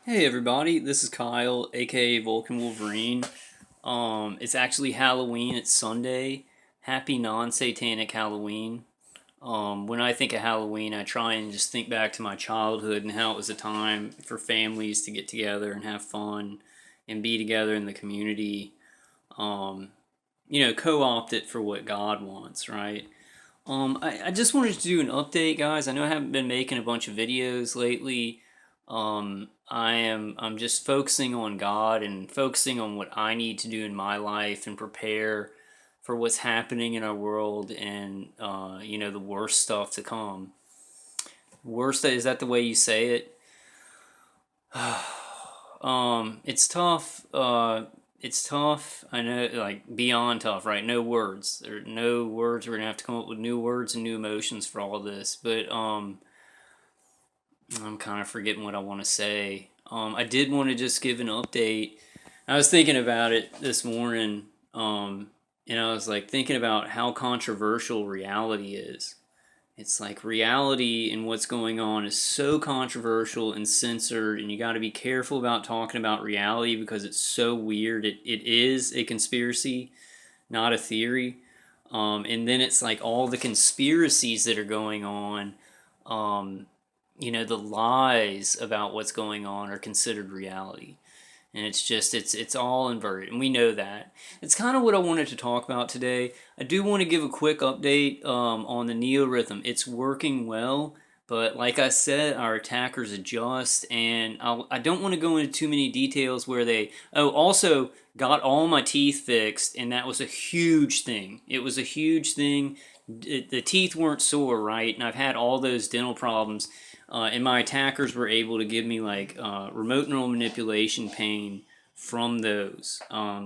Hey everybody, this is Kyle, aka Vulcan Wolverine. It's actually Halloween. It's Sunday. Happy non-satanic Halloween. When I think of Halloween, I try and just think back to my childhood and how it was a time for families to get together and have fun and be together in the community. Um, co-opt it for what God wants, right? I just wanted to do an update, guys. I know I haven't been making a bunch of videos lately. I'm just focusing on God and focusing on what I need to do in my life and prepare for what's happening in our world and the worst stuff to come. Worst, is that the way you say it? It's tough. It's tough. I know, like beyond tough, right? No words. There are no words. We're gonna have to come up with new words and new emotions for all of this. But I'm kind of forgetting what I want to say. I did want to just give an update. I was thinking about it this morning, and I was like thinking about how controversial reality is. It's like reality and what's going on is so controversial and censored, and you got to be careful about talking about reality because it's so weird. It is a conspiracy, not a theory. And then it's like all the conspiracies that are going on, um, the lies about what's going on are considered reality. And it's all inverted, and we know that. It's kind of what I wanted to talk about today. I do want to give a quick update on the neorhythm. It's working well, but like I said, our attackers adjust, and I don't want to go into too many details where they. Oh, also got all my teeth fixed, and that was a huge thing. It was a huge thing. The teeth weren't sore, right? And I've had all those dental problems, and my attackers were able to give me like remote neural manipulation pain from those.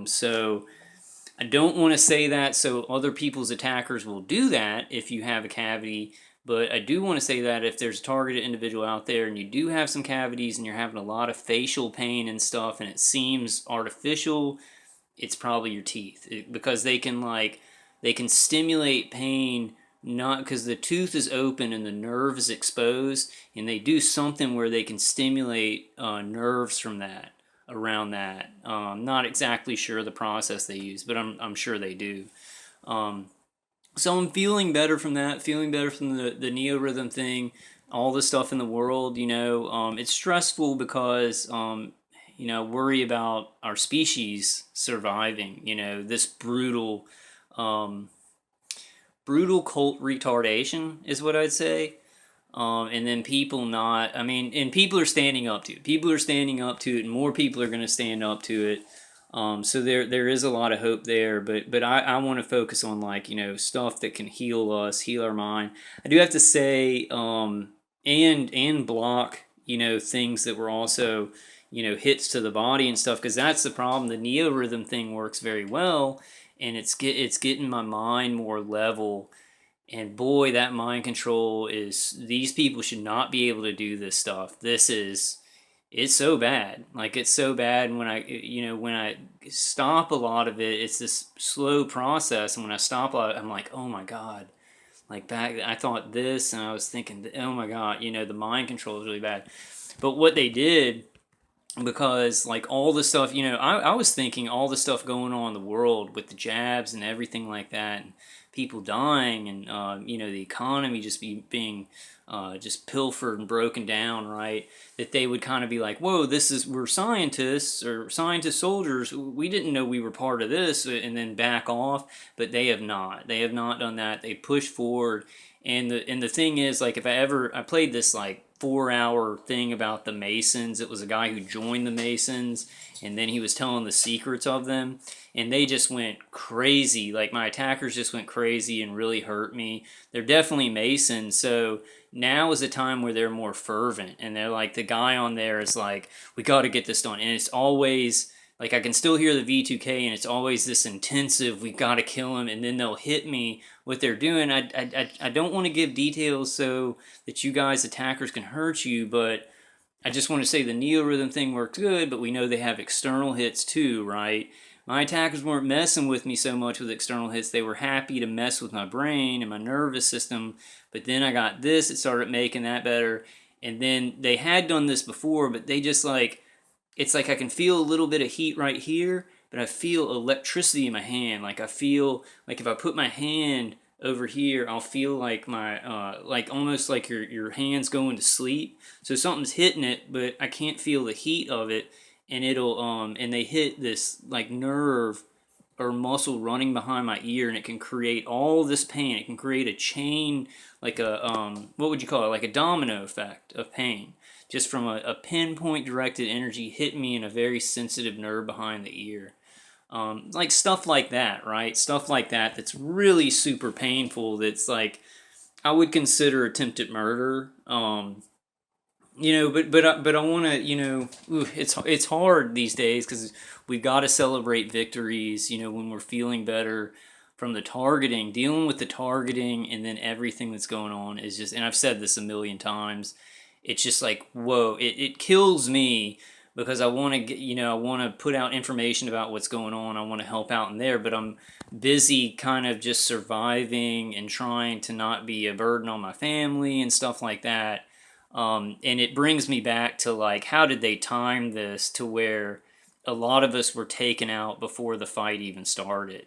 So I don't want to say that so other people's attackers will do that if you have a cavity, but I do want to say that if there's a targeted individual out there and you do have some cavities and you're having a lot of facial pain and stuff and it seems artificial, it's probably your teeth because they can stimulate pain not because the tooth is open and the nerve is exposed, and they do something where they can stimulate nerves from that around that. Not exactly sure the process they use, but I'm sure they do. Um, so I'm feeling better from that, feeling better from the neorhythm thing, all the stuff in the world. It's stressful because worry about our species surviving. This um, brutal cult retardation is what I'd say. And then people not, I mean, and people are standing up to it. People are standing up to it, and more people are going to stand up to it. So there is a lot of hope there, but I want to focus on like stuff that can heal us, heal our mind. I do have to say, and block things that were also hits to the body and stuff because that's the problem. The neorhythm thing works very well, and it's getting my mind more level. And boy, that mind control is, these people should not be able to do this stuff. It's so bad. Like it's so bad. And when I stop a lot of it, it's this slow process. And when I stop a lot, I'm like, oh my God, like back, I thought this, and I was thinking, oh my God, the mind control is really bad. But what they did, because like all the stuff, I was thinking all the stuff going on in the world with the jabs and everything like that, and people dying, and the economy just being just pilfered and broken down, right? That they would kind of be like, whoa, we're scientists or scientist soldiers, we didn't know we were part of this, and then back off. But they have not done that. They push forward. And the thing is, like, if I played this like 4 hour thing about the Masons. It was a guy who joined the Masons, and then he was telling the secrets of them, and they just went crazy. Like my attackers just went crazy and really hurt me. They're definitely Masons, so now is a time where they're more fervent, and they're like, the guy on there is like, we got to get this done, and it's always like I can still hear the V2K, and it's always this intensive, we've got to kill him, and then they'll hit me what they're doing. I don't want to give details so that you guys attackers can hurt you, but I just want to say the neorhythm thing works good, but we know they have external hits too, right? My attackers weren't messing with me so much with external hits. They were happy to mess with my brain and my nervous system, but then I got this, it started making that better. And then they had done this before, but they just like it's like I can feel a little bit of heat right here, but I feel electricity in my hand. Like I feel like if I put my hand over here, I'll feel like my like almost like your hands going to sleep. So something's hitting it, but I can't feel the heat of it, and it'll and they hit this like nerve or muscle running behind my ear, and it can create all this pain. It can create a chain, like a what would you call it, like a domino effect of pain, just from a pinpoint directed energy hitting me in a very sensitive nerve behind the ear. Like stuff like that, right? Stuff like that that's really super painful. That's like I would consider attempted murder. But I want to, it's hard these days because we've got to celebrate victories. When we're feeling better from the targeting, dealing with the targeting, and then everything that's going on is just. And I've said this a million times. It's just like whoa. It kills me because I want to get, I want to put out information about what's going on. I want to help out in there, but I'm busy kind of just surviving and trying to not be a burden on my family and stuff like that. And it brings me back to like, how did they time this to where a lot of us were taken out before the fight even started.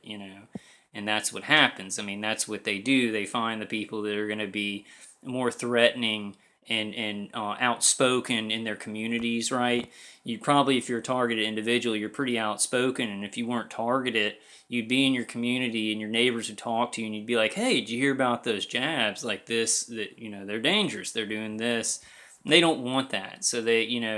And that's what happens. I mean, that's what they do. They find the people that are going to be more threatening and outspoken in their communities, right? You probably, if you're a targeted individual, you're pretty outspoken. And if you weren't targeted, you'd be in your community and your neighbors would talk to you and you'd be like, hey, did you hear about those jabs like this, that, they're dangerous, they're doing this. And they don't want that. So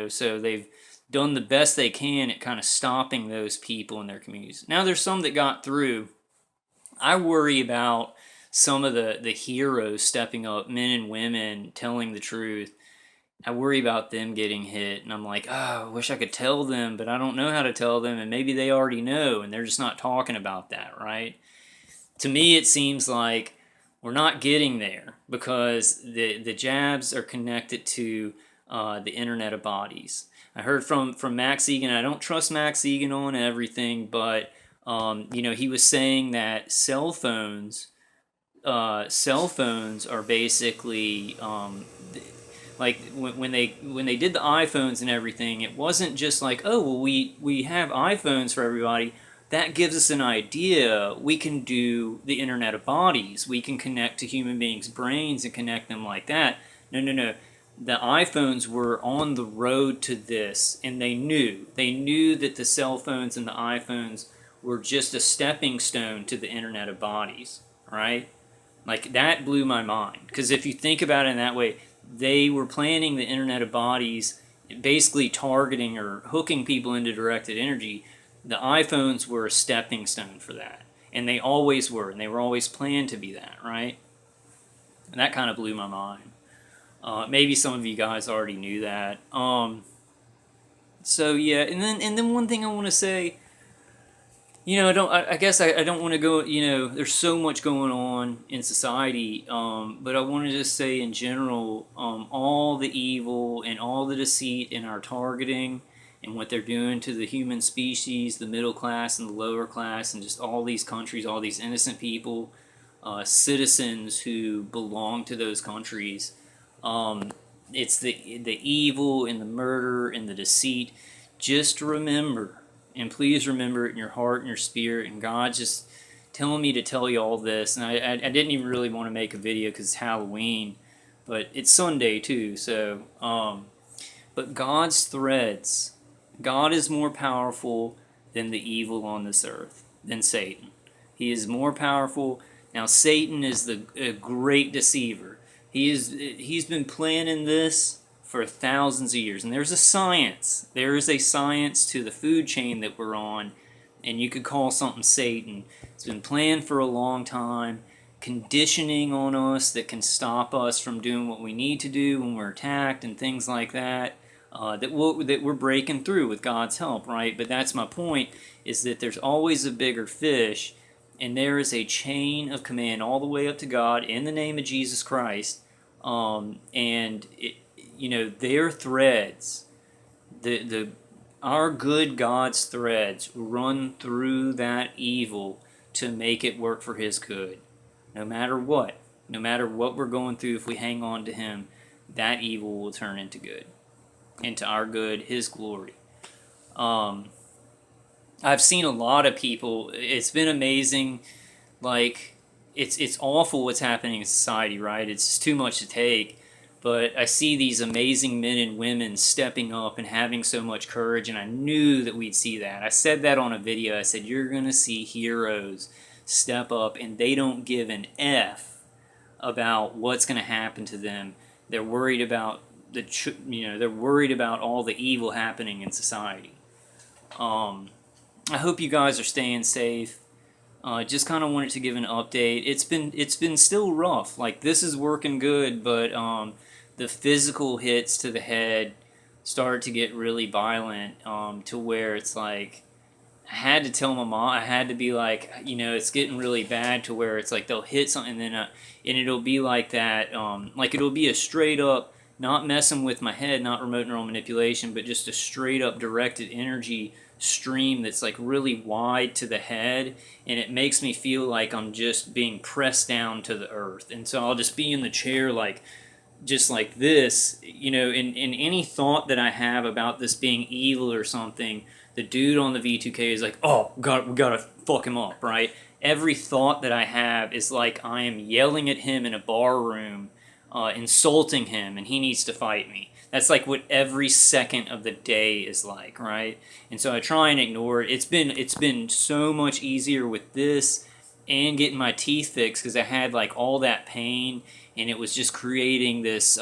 so they've done the best they can at kind of stopping those people in their communities. Now there's some that got through. I worry about some of the heroes stepping up, men and women telling the truth. I worry about them getting hit, and I'm like, oh, I wish I could tell them, but I don't know how to tell them, and maybe they already know, and they're just not talking about that, right? To me, it seems like we're not getting there because the jabs are connected to the Internet of Bodies. I heard from Max Egan. I don't trust Max Egan on everything, but he was saying that cell phones are basically like when they did the iPhones and everything. It wasn't just like, oh well, we have iPhones for everybody. That gives us an idea. We can do the Internet of Bodies. We can connect to human beings' brains and connect them like that. No, no, no. The iPhones were on the road to this, and they knew that the cell phones and the iPhones were just a stepping stone to the Internet of Bodies, right? Like, that blew my mind. Because if you think about it in that way, they were planning the Internet of Bodies, basically targeting or hooking people into directed energy. The iPhones were a stepping stone for that. And they always were. And they were always planned to be that, right? And that kind of blew my mind. Maybe some of you guys already knew that. So yeah, and then one thing I want to say, I guess I don't want to go. There's so much going on in society, but I want to just say in general, all the evil and all the deceit in our targeting and what they're doing to the human species, the middle class and the lower class, and just all these countries, all these innocent people, citizens who belong to those countries. It's the evil and the murder and the deceit. Just remember, and please remember it in your heart and your spirit. And God's just telling me to tell you all this. And I didn't even really want to make a video because it's Halloween, but it's Sunday too. So, but God's threads. God is more powerful than the evil on this earth, than Satan. He is more powerful. Now, Satan is a great deceiver. He's been planning this for thousands of years. And there's a science. There is a science to the food chain that we're on, and you could call something Satan. It's been planned for a long time, conditioning on us that can stop us from doing what we need to do when we're attacked and things like that. That we're breaking through with God's help, right? But that's my point, is that there's always a bigger fish, and there is a chain of command all the way up to God in the name of Jesus Christ. Their threads, our good God's threads run through that evil to make it work for His good. No matter what we're going through, if we hang on to Him, that evil will turn into good, into our good, His glory. Um, I've seen a lot of people. It's been amazing. Like, it's awful what's happening in society, right? It's just too much to take. But I see these amazing men and women stepping up and having so much courage, and I knew that we'd see that. I said that on a video. I said, you're going to see heroes step up, and they don't give an F about what's going to happen to them. They're worried about they're worried about all the evil happening in society. I hope you guys are staying safe. Just kind of wanted to give an update. It's been still rough. Like, this is working good, but the physical hits to the head started to get really violent. To where it's like I had to tell my mom. I had to be like, it's getting really bad. To where it's like they'll hit something, and it'll be like that. Like, it'll be a straight up, not messing with my head, not remote neural manipulation, but just a straight up directed energy stream that's like really wide to the head, and it makes me feel like I'm just being pressed down to the earth. And so I'll just be in the chair, like, just like this, in any thought that I have about this being evil or something, the dude on the V2K is like, oh, we gotta fuck him up, right? Every thought that I have is like I am yelling at him in a bar room, insulting him, and he needs to fight me. That's like what every second of the day is like, right? And so I try and ignore it. It's been so much easier with this and getting my teeth fixed, because I had like all that pain, and it was just creating this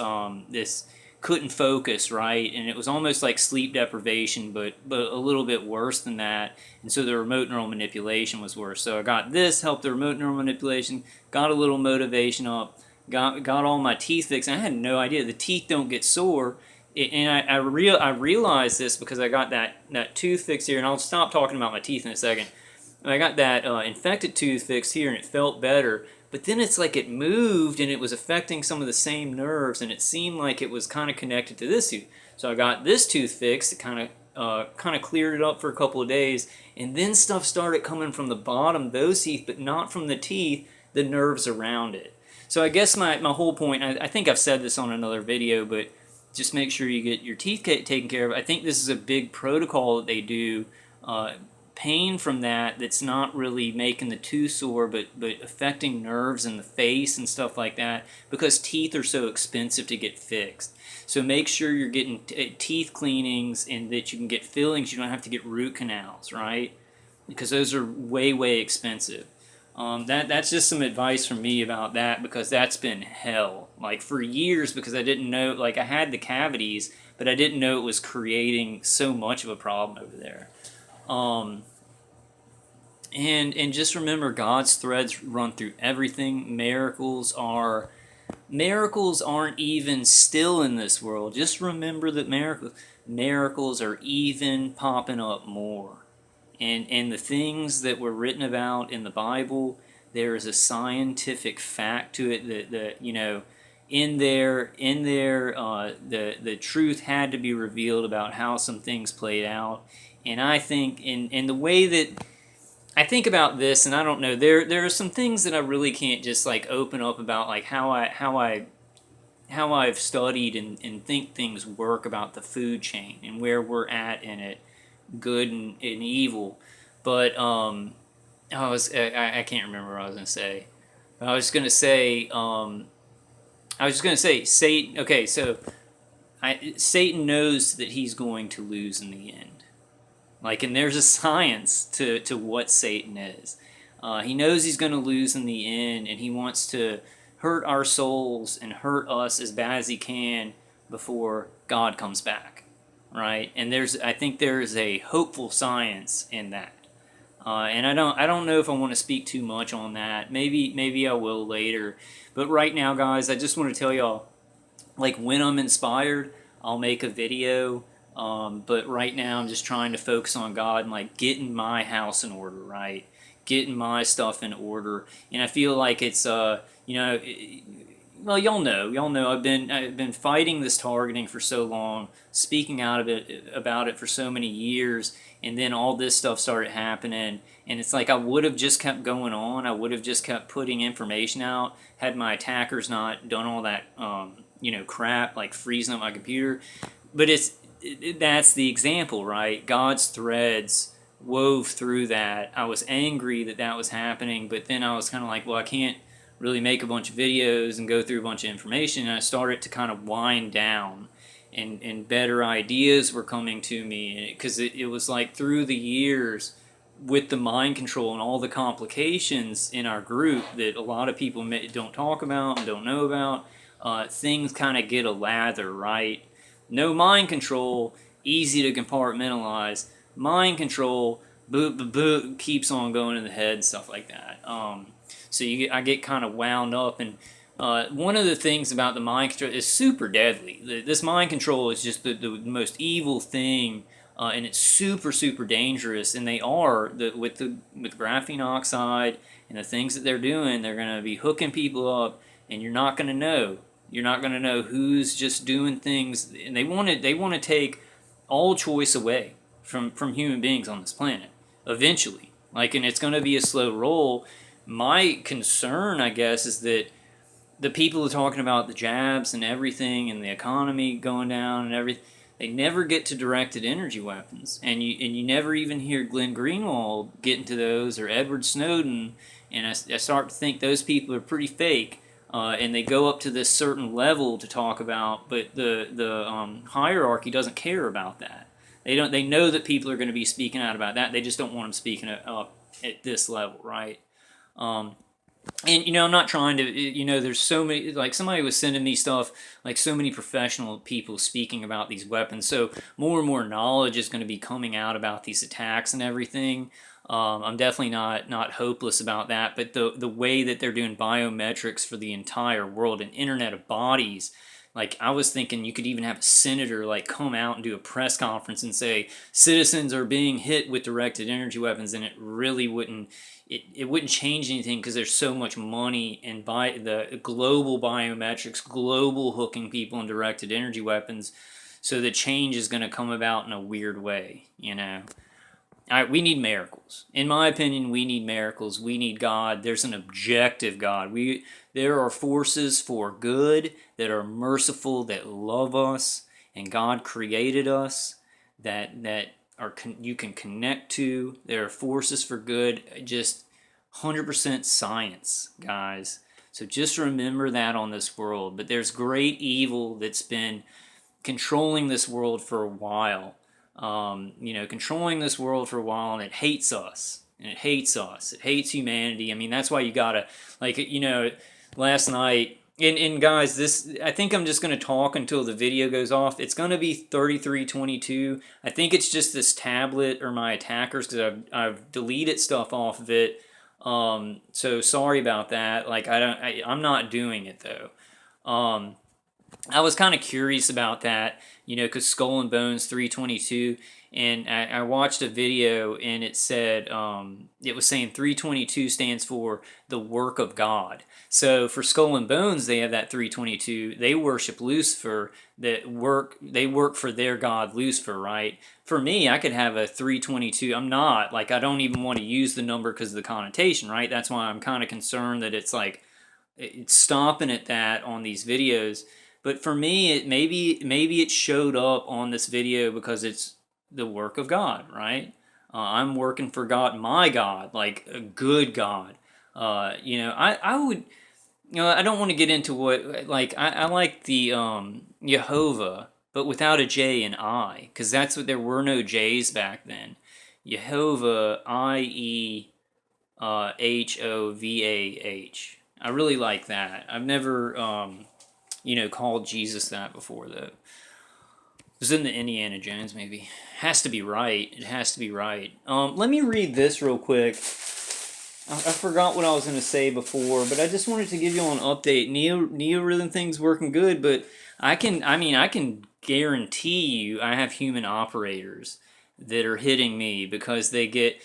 couldn't focus, right? And it was almost like sleep deprivation, but a little bit worse than that. And so the remote neural manipulation was worse. So I got this, helped the remote neural manipulation, got a little motivation up, got all my teeth fixed. And I had no idea the teeth don't get sore. And I realized this because I got that tooth fixed here, and I'll stop talking about my teeth in a second. I got that infected tooth fixed here, and it felt better. But then it's like it moved, and it was affecting some of the same nerves, and it seemed like it was kind of connected to this tooth. So I got this tooth fixed. It kind of cleared it up for a couple of days, and then stuff started coming from the bottom, those teeth, but not from the teeth, the nerves around it. So I guess my whole point, I think I've said this on another video, but just make sure you get your teeth taken care of. I think this is a big protocol that they do. Pain from that's not really making the tooth sore, but affecting nerves in the face and stuff like that, because teeth are so expensive to get fixed. So make sure you're getting teeth cleanings, and that you can get fillings. You don't have to get root canals, right? Because those are way, way expensive. That's just some advice from me about that, because that's been hell. Like, for years, because I didn't know, like, I had the cavities, but I didn't know it was creating so much of a problem over there. And just remember, God's threads run through everything. Miracles aren't even still in this world. Just remember that miracles are even popping up more. And the things that were written about in the Bible, there is a scientific fact to it that in there the truth had to be revealed about how some things played out. And I think in the way that I think about this, and I don't know, there are some things that I really can't just like open up about, like how I've studied and think things work about the food chain and where we're at in it, good and evil. But I can't remember what I was gonna say. I was gonna say Satan. Okay, so Satan knows that he's going to lose in the end. Like, and there's a science to what Satan is. He knows he's going to lose in the end, and he wants to hurt our souls and hurt us as bad as he can before God comes back, right? And I think there's a hopeful science in that. And I don't know if I want to speak too much on that. Maybe I will later. But right now, guys, I just want to tell y'all, like, when I'm inspired, I'll make a video. But right now I'm just trying to focus on God and like getting my house in order, right? Getting my stuff in order. And I feel like it's well, y'all know I've been fighting this targeting for so long, speaking out about it for so many years, and then all this stuff started happening, and it's like I would have just kept going on. I would have just kept putting information out had my attackers not done all that crap, like freezing up my computer. But that's the example, right? God's threads wove through that. I was angry that that was happening, but then I was kind of like, well, I can't really make a bunch of videos and go through a bunch of information. And I started to kind of wind down, and better ideas were coming to me, because it was like through the years with the mind control and all the complications in our group that a lot of people don't talk about and don't know about, things kind of get a lather, right? No mind control, easy to compartmentalize. Mind control, boot, boot, boot, keeps on going in the head and stuff like that. I get kind of wound up, and one of the things about the mind control is super deadly. This mind control is just the most evil thing, and it's super, super dangerous. And they are with graphene oxide and the things that they're doing. They're going to be hooking people up, and you're not going to know. You're not going to know who's just doing things, and they want to take all choice away from human beings on this planet eventually. And it's going to be a slow roll. My concern, I guess, is that the people who are talking about the jabs and everything and the economy going down and everything, they never get to directed energy weapons, and you never even hear Glenn Greenwald get into those, or Edward Snowden, and I start to think those people are pretty fake, and they go up to this certain level to talk about, but the hierarchy doesn't care about that. They know that people are going to be speaking out about that. They just don't want them speaking up at this level, right? And I'm not trying to, there's so many, like somebody was sending me stuff, like so many professional people speaking about these weapons. So more and more knowledge is going to be coming out about these attacks and everything. I'm definitely not hopeless about that, but the way that they're doing biometrics for the entire world and Internet of Bodies, like I was thinking you could even have a senator like come out and do a press conference and say citizens are being hit with directed energy weapons, and it really wouldn't. It wouldn't change anything, because there's so much money in the global biometrics, global hooking people in directed energy weapons. So the change is going to come about in a weird way, we need miracles. In my opinion, we need miracles. We need God. There's an objective God. There are forces for good that are merciful, that love us, and God created us that you can connect to. There are forces for good, just 100% science, guys. So just remember that on this world. But there's great evil that's been controlling this world for a while. Controlling this world for a while, and it hates us. And it hates us. It hates humanity. I mean, that's why you gotta, last night, and guys, I think I'm just going to talk until the video goes off. It's going to be 3322. I think it's just this tablet or my attackers, because I've deleted stuff off of it. So sorry about that. I'm not doing it though. I was kind of curious about that, because Skull and Bones 322, and I watched a video, and it said, it was saying 322 stands for the work of God. So for Skull and Bones, they have that 322. They worship Lucifer. They work for their god Lucifer, right? For me, I could have a 322. I'm not, I don't even want to use the number because of the connotation, right? That's why I'm kind of concerned that it's stopping at that on these videos. But for me, maybe it showed up on this video because it's the work of God, right? I'm working for God, my God, like a good God. I would, I don't want to get into what, I like the Jehovah, but without a J and I, because there were no J's back then. Jehovah, Iehovah. I really like that. I've never, called Jesus that before, though. It was in the Indiana Jones movie. Has to be right. It has to be right. Let me read this real quick. I forgot what I was going to say before, but I just wanted to give you all an update. Neo Rhythm thing's working good, but I can guarantee you I have human operators that are hitting me because they get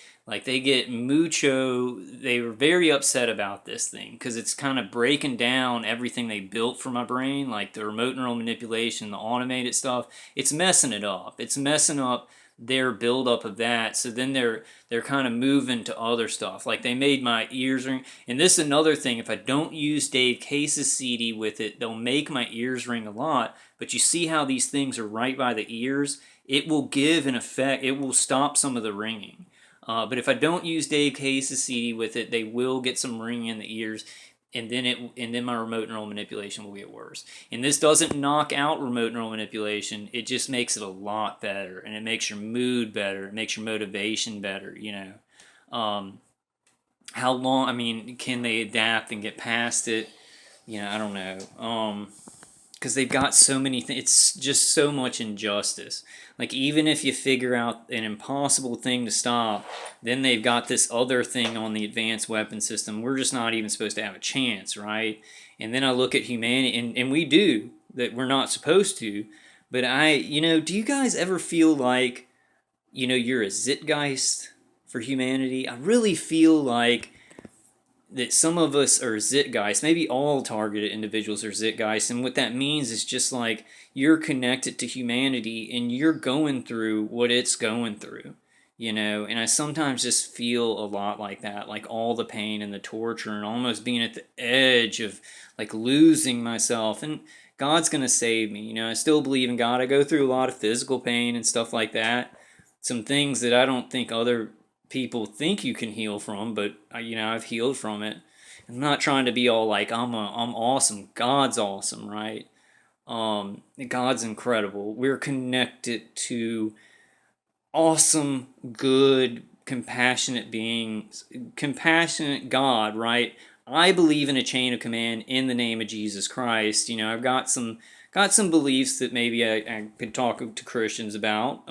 mucho. They were very upset about this thing because it's kind of breaking down everything they built for my brain, like the remote neural manipulation, the automated stuff. It's messing it up. It's messing up their buildup of that. So then they're kind of moving to other stuff. Like they made my ears ring. And this is another thing. If I don't use Dave Case's CD with it, they'll make my ears ring a lot. But you see how these things are right by the ears? it will give an effect. It will stop some of the ringing. But if I don't use Dave Case's CD with it, they will get some ringing in the ears, and then my remote neural manipulation will get worse. And this doesn't knock out remote neural manipulation. It just makes it a lot better, and it makes your mood better. It makes your motivation better. How long? I mean, can they adapt and get past it? I don't know. Because they've got so many things. It's just so much injustice. Like, even if you figure out an impossible thing to stop, then they've got this other thing on the advanced weapon system. We're just not even supposed to have a chance, right? And then I look at humanity, and we do, that we're not supposed to. But do you guys ever feel like, you're a Zeitgeist for humanity? I really feel like that some of us are Zeitgeist. Maybe all targeted individuals are Zeitgeist. And what that means is just like you're connected to humanity and you're going through what it's going through, And I sometimes just feel a lot like that, like all the pain and the torture and almost being at the edge of like losing myself. And God's going to save me. I still believe in God. I go through a lot of physical pain and stuff like that. Some things that I don't think other people think you can heal from, but I've healed from it. I'm not trying to be all like I'm awesome. God's awesome, right? God's incredible. We're connected to awesome, good, compassionate beings, compassionate God, right? I believe in a chain of command in the name of Jesus Christ. I've got some beliefs that maybe I could talk to Christians about.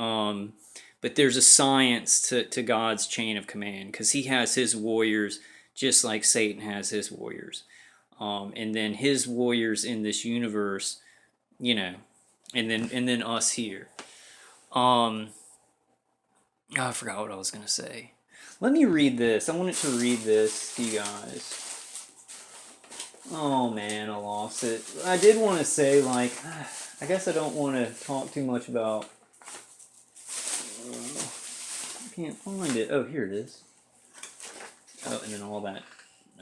But there's a science to God's chain of command, because he has his warriors just like Satan has his warriors. And then his warriors in this universe, and then us here. I forgot what I was going to say. Let me read this. I wanted to read this to you guys. Oh man, I lost it. I did want to say, like, I guess I don't want to talk too much about... I can't find it. Oh, here it is. Oh, and then all that.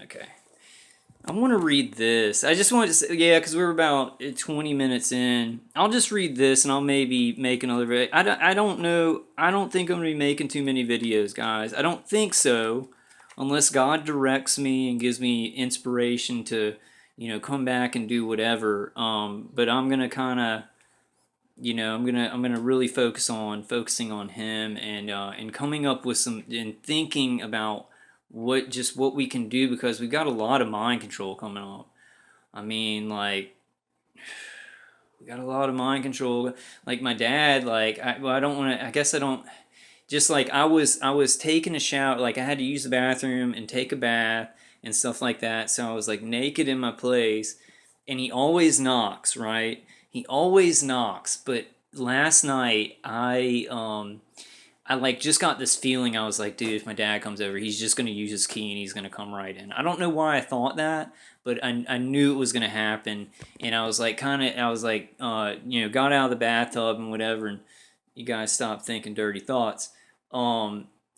Okay. I want to read this. I just wanted to say, because we're about 20 minutes in. I'll just read this, and I'll maybe make another video. I don't know. I don't think I'm going to be making too many videos, guys. I don't think so, unless God directs me and gives me inspiration to, come back and do whatever. But I'm going to kind of... I'm gonna really focusing on him and coming up with some and thinking about what we can do, because we've got a lot of mind control coming up. I mean, like, we got a lot of mind control. Like my dad, like I don't want to. I guess I don't. Just like I was taking a shower, like I had to use the bathroom and take a bath and stuff like that. So I was like naked in my place, and he always knocks, right? He always knocks, but last night I like just got this feeling. I was like, dude, if my dad comes over, he's just gonna use his key and he's gonna come right in. I don't know why I thought that, but I knew it was gonna happen, and I was like, got out of the bathtub and whatever, and you guys stopped thinking dirty thoughts.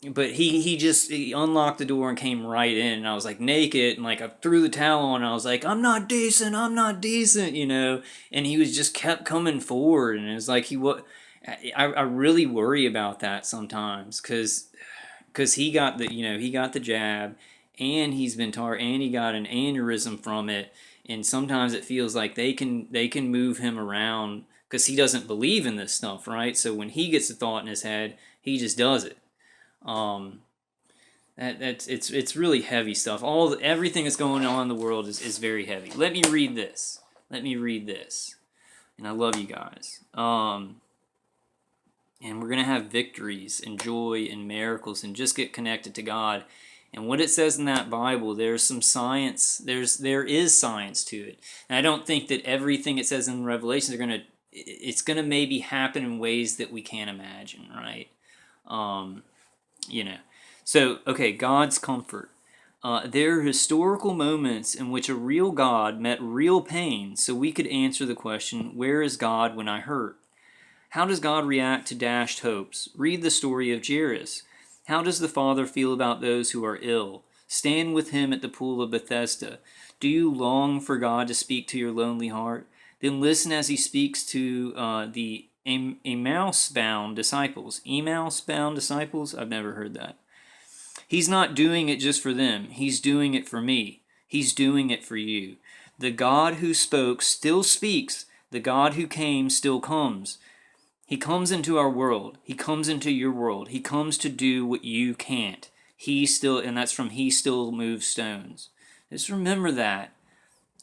But he unlocked the door and came right in, and I was like naked, and like I threw the towel on, and I was like, I'm not decent, and he was just kept coming forward, and it was like I really worry about that sometimes, because he got the jab, and he's been and he got an aneurysm from it, and sometimes it feels like they can move him around, because he doesn't believe in this stuff, right? So when he gets a thought in his head, he just does it. It's really heavy stuff. Everything that's going on in the world is very heavy. Let me read this. And I love you guys. And we're gonna have victories and joy and miracles, and just get connected to God. And what it says in that Bible, there's some science. There is science to it. And I don't think that everything it says in Revelation it's gonna maybe happen in ways that we can't imagine, right? So, okay, God's comfort. There are historical moments in which a real God met real pain, so we could answer the question, where is God when I hurt? How does God react to dashed hopes? Read the story of Jairus. How does the Father feel about those who are ill? Stand with him at the pool of Bethesda. Do you long for God to speak to your lonely heart? Then listen as he speaks to the mouse-bound disciples. Emmaus-bound disciples? I've never heard that. He's not doing it just for them. He's doing it for me. He's doing it for you. The God who spoke still speaks. The God who came still comes. He comes into our world. He comes into your world. He comes to do what you can't. And that's from He still moves stones. Just remember that.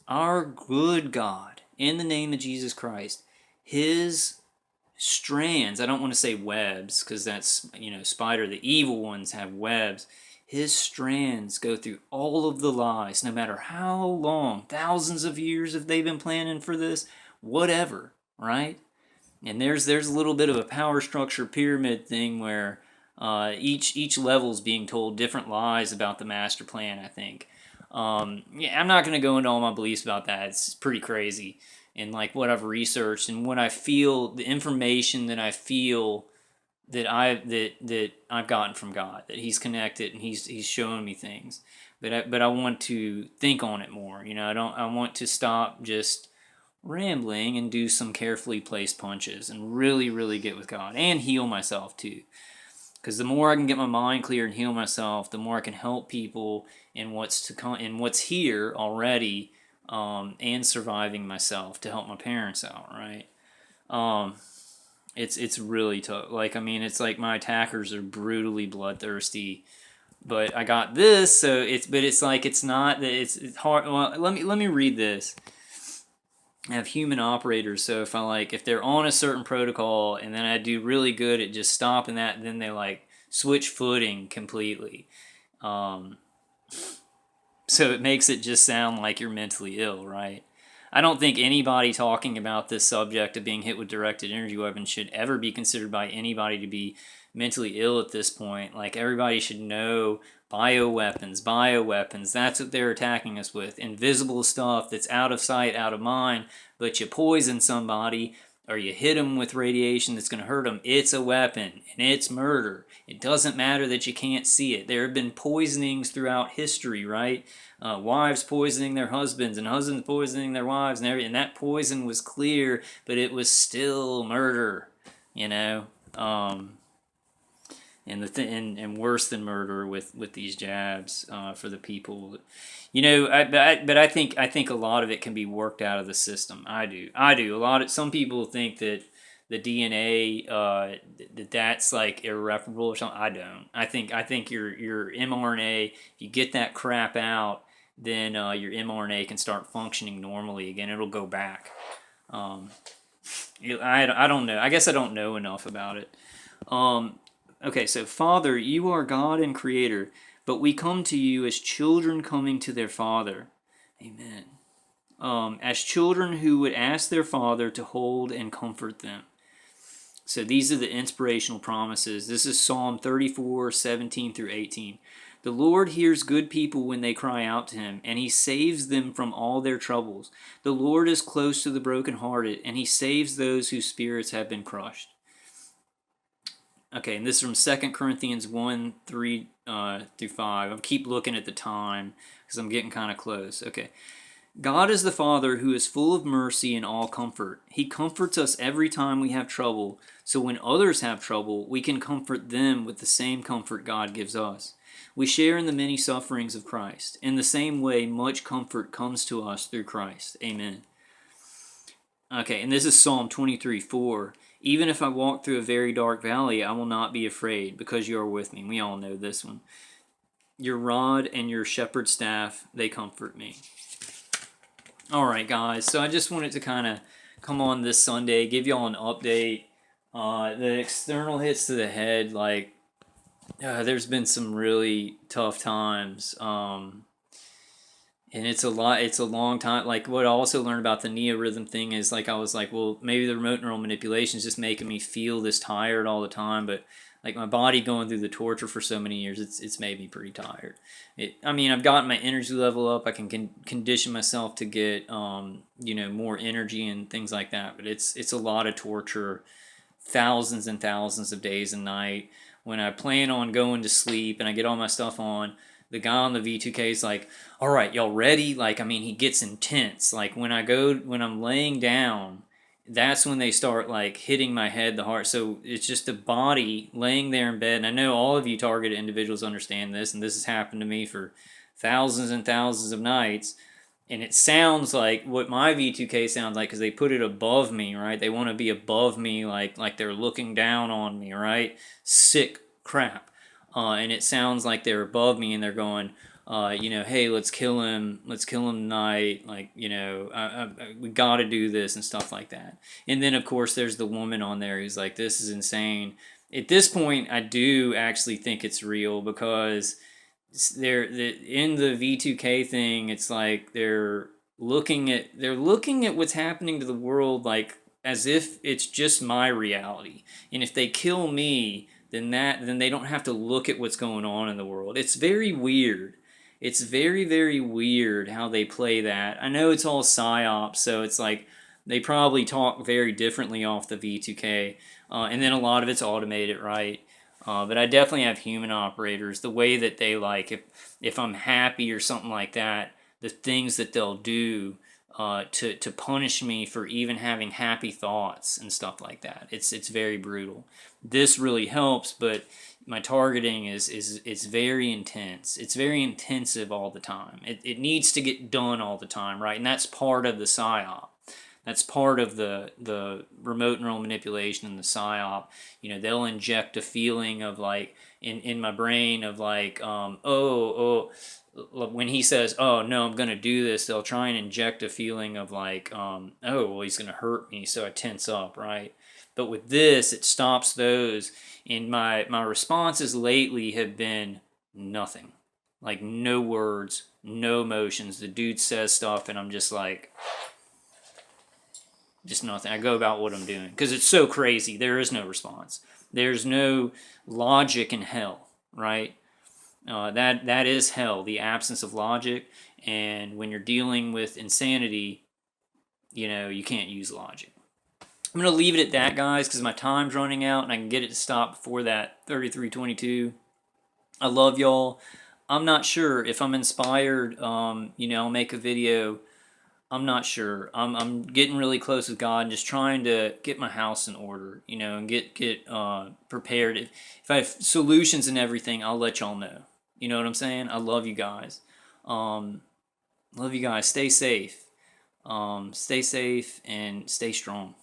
Our good God, in the name of Jesus Christ, His strands, I don't want to say webs, because that's, spider, the evil ones have webs. His strands go through all of the lies, no matter how long, thousands of years if they've been planning for this, whatever, right? And there's a little bit of a power structure pyramid thing where each level's being told different lies about the master plan, I think. Yeah, I'm not going to go into all my beliefs about that. It's pretty crazy. And like what I've researched and what I feel, the information that I feel that I've gotten from God, that He's connected and He's showing me things. But I want to think on it more. I want to stop just rambling and do some carefully placed punches and really, really get with God and heal myself too. Because the more I can get my mind clear and heal myself, the more I can help people in what's to come, in what's here already, and surviving myself to help my parents out. Right? It's really tough. It's like my attackers are brutally bloodthirsty, but I got this, so it's not that it's hard. Well, let me read this. I have human operators, so if they're on a certain protocol and then I do really good at just stopping that, then they switch footing completely. So it makes it just sound like you're mentally ill, right? I don't think anybody talking about this subject of being hit with directed energy weapons should ever be considered by anybody to be mentally ill at this point. Everybody should know bioweapons, that's what they're attacking us with. Invisible stuff that's out of sight, out of mind, but you poison somebody or you hit them with radiation that's going to hurt them. It's a weapon and it's murder. It doesn't matter that you can't see it. There have been poisonings throughout history, right? Wives poisoning their husbands and husbands poisoning their wives and everything. And that poison was clear, but it was still murder, and worse than murder with these jabs for the people, but I think a lot of it can be worked out of the system. I do. Some people think that the DNA that's irreparable or something. I don't. I think your mRNA, if you get that crap out, then your mRNA can start functioning normally again. It'll go back. I don't know. I guess I don't know enough about it. Okay, so Father, you are God and Creator, but we come to you as children coming to their Father. Amen. As children who would ask their Father to hold and comfort them. So these are the inspirational promises. This is Psalm 34, 17 through 18. The Lord hears good people when they cry out to Him, and He saves them from all their troubles. The Lord is close to the brokenhearted, and He saves those whose spirits have been crushed. Okay, and this is from 2 Corinthians 1, 3 through 5. I'll keep looking at the time because I'm getting kind of close. Okay. God is the Father who is full of mercy and all comfort. He comforts us every time we have trouble, so when others have trouble, we can comfort them with the same comfort God gives us. We share in the many sufferings of Christ. In the same way, much comfort comes to us through Christ. Amen. Okay, and this is Psalm 23, 4. Even if I walk through a very dark valley, I will not be afraid, because you are with me. We all know this one. Your rod and your shepherd's staff, they comfort me. All right, guys. So I just wanted to kind of come on this Sunday, give y'all an update. The external hits to the head, there's been some really tough times. And it's a long time. What I also learned about the neorhythm thing is I was well, maybe the remote neural manipulation is just making me feel this tired all the time. But my body going through the torture for so many years, it's made me pretty tired. I've gotten my energy level up. I can condition myself to get more energy and things like that. But it's a lot of torture, thousands and thousands of days and night. When I plan on going to sleep and I get all my stuff on, the guy on the V2K is like, all right, y'all ready? He gets intense. When I'm laying down, that's when they start like hitting my head the hard. So it's just a body laying there in bed. And I know all of you targeted individuals understand this, and this has happened to me for thousands and thousands of nights. And it sounds like what my V2K sounds like because they put it above me, right? They want to be above me, like they're looking down on me, right? Sick crap. And it sounds like they're above me and they're going, hey, let's kill him. Let's kill him tonight. Like, we got to do this and stuff like that. And then, of course, there's the woman on there who's like, this is insane. At this point, I do actually think it's real because in the V2K thing, it's like they're looking at what's happening to the world like as if it's just my reality. And if they kill me, then they don't have to look at what's going on in the world. It's very weird. It's very, very weird how they play that. I know it's all psyops, so it's like they probably talk very differently off the V2K, and then a lot of it's automated, right? But I definitely have human operators. The way that they like, if I'm happy or something like that, the things that they'll do to punish me for even having happy thoughts and stuff like that. It's very brutal. This really helps, but my targeting is very intense. It's very intensive all the time. It needs to get done all the time, right? And that's part of the psyop. That's part of the remote neural manipulation and the psyop. They'll inject a feeling of like in my brain of like, when he says, "Oh no, I'm gonna do this," they'll try and inject a feeling of like, "Oh well, he's gonna hurt me," so I tense up, right? But with this, it stops those. And my responses lately have been nothing, like no words, no emotions. The dude says stuff, and I'm just like, just nothing. I go about what I'm doing because it's so crazy. There is no response. There's no logic in hell, right? That is hell, the absence of logic. And when you're dealing with insanity, you can't use logic. I'm gonna leave it at that, guys, because my time's running out, and I can get it to stop before that 33:22. I love y'all. I'm not sure if I'm inspired. I'll make a video. I'm not sure. I'm getting really close with God and just trying to get my house in order, and get prepared. If I have solutions and everything, I'll let y'all know. You know what I'm saying? I love you guys. Love you guys. Stay safe. Stay safe and stay strong.